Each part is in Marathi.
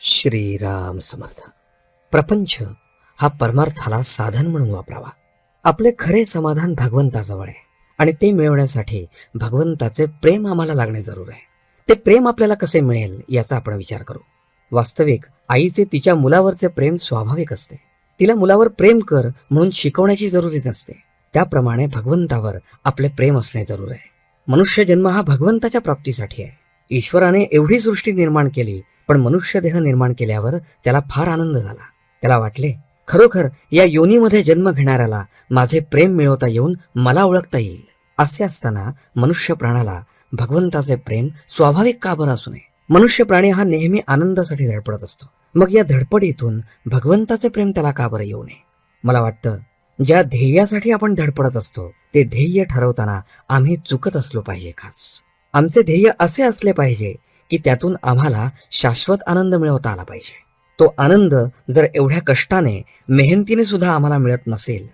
श्रीराम समर्थ. प्रपंच हा परमार्थाला साधन म्हणून वापरावा. आपले खरे समाधान भगवंताजवळ आहे आणि ते मिळवण्यासाठी भगवंताचे प्रेम आम्हाला लागणे जरूर आहे. ते प्रेम आपल्याला कसे मिळेल याचा आपण विचार करू. वास्तविक आईचे तिच्या मुलावरचे प्रेम स्वाभाविक असते. तिला मुलावर प्रेम कर म्हणून शिकवण्याची जरुरी नसते. त्याप्रमाणे भगवंतावर आपले प्रेम असणे जरूर आहे. मनुष्य जन्म हा भगवंताच्या प्राप्तीसाठी आहे. ईश्वराने एवढी सृष्टी निर्माण केली, पण मनुष्य देह निर्माण केल्यावर त्याला फार आनंद झाला. त्याला वाटले, खरोखर या योनीमध्ये जन्म घेणाऱ्याला माझे प्रेम मिळवता येऊन मला ओळखता येईल. असे असताना मनुष्य प्राणाला भगवंताचे प्रेम स्वाभाविक का बरं असू नये? मनुष्य प्राणी हा नेहमी आनंदासाठी धडपडत असतो. मग या धडपडीतून भगवंताचे प्रेम त्याला का बरं येऊ नये? मला वाटतं, ज्या ध्येयासाठी आपण धडपडत असतो ते ध्येय ठरवताना आम्ही चुकत असलो पाहिजे. खास आमचे ध्येय असे असले पाहिजे की त्यातून आम्हाला शाश्वत आनंद मिळवता आला पाहिजे. तो आनंद जर एवढ्या कष्टाने मेहनतीने सुद्धा आम्हाला मिळत नसेल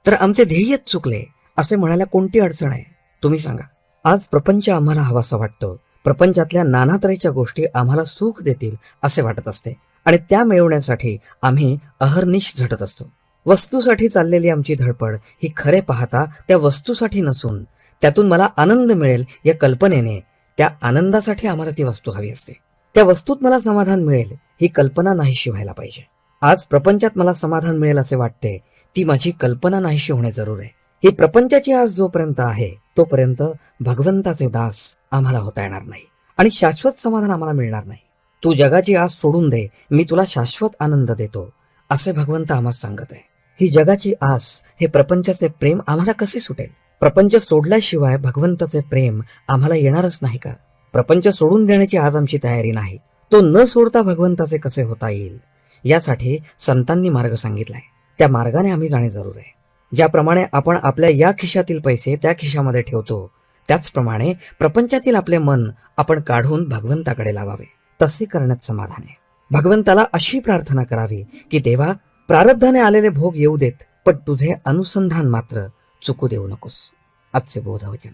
तर आमचे ध्येयच चुकले असे म्हणायला कोणती अडचण आहे? तुम्ही सांगा. आज प्रपंच आम्हाला हवासा वाटतो. प्रपंचातल्या नाना तऱ्हेच्या गोष्टी आम्हाला सुख देतील असे वाटत असते आणि त्या मिळवण्यासाठी आम्ही अहर्निश झटत असतो. वस्तूसाठी चाललेली आमची धडपड ही खरे पाहता त्या वस्तूसाठी नसून त्यातून मला आनंद मिळेल या कल्पनेने, त्या आनंदासाठी आम्हाला ती वस्तू हवी असते. त्या वस्तूत मला समाधान मिळेल ही कल्पना नाहीशी व्हायला पाहिजे. आज प्रपंचात मला समाधान मिळेल असे वाटते, ती माझी कल्पना नाहीशी होणे जरूर आहे. ही प्रपंचाची आस जोपर्यंत आहे तोपर्यंत भगवंताचे दास आम्हाला होता येणार नाही आणि शाश्वत समाधान आम्हाला मिळणार नाही. तू जगाची आस सोडून दे, मी तुला शाश्वत आनंद देतो असे भगवंत आम्हाला सांगत आहे. ही जगाची आस, हे प्रपंचाचे प्रेम आम्हाला कसे सुटेल? प्रपंच सोडल्याशिवाय भगवंताचे प्रेम आम्हाला येणारच नाही का? प्रपंच सोडून देण्याची आज आमची तयारी नाही. तो न सोडता भगवंताचे कसे होता येईल यासाठी संतांनी मार्ग सांगितलाय. त्या मार्गाने आम्ही जाणे जरूर आहे. ज्याप्रमाणे आपण आपल्या या खिशातील पैसे त्या खिशामध्ये ठेवतो, त्याचप्रमाणे प्रपंचातील आपले मन आपण काढून भगवंताकडे लावावे. तसे करण्यात समाधान आहे. भगवंताला अशी प्रार्थना करावी की देवा, प्रारब्धाने आलेले भोग येऊ देत, पण तुझे अनुसंधान मात्र चुकू देऊ नकोस. आजचे बोधवचन.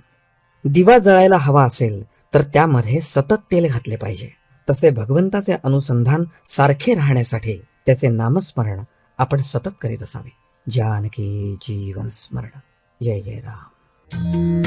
दिवा जळायला हवा असेल तर त्यामध्ये सतत तेल घातले पाहिजे. तसे भगवंताचे अनुसंधान सारखे राहण्यासाठी त्याचे नामस्मरण आपण सतत करीत असावे. जानकी जीवन स्मरण. जय जय राम.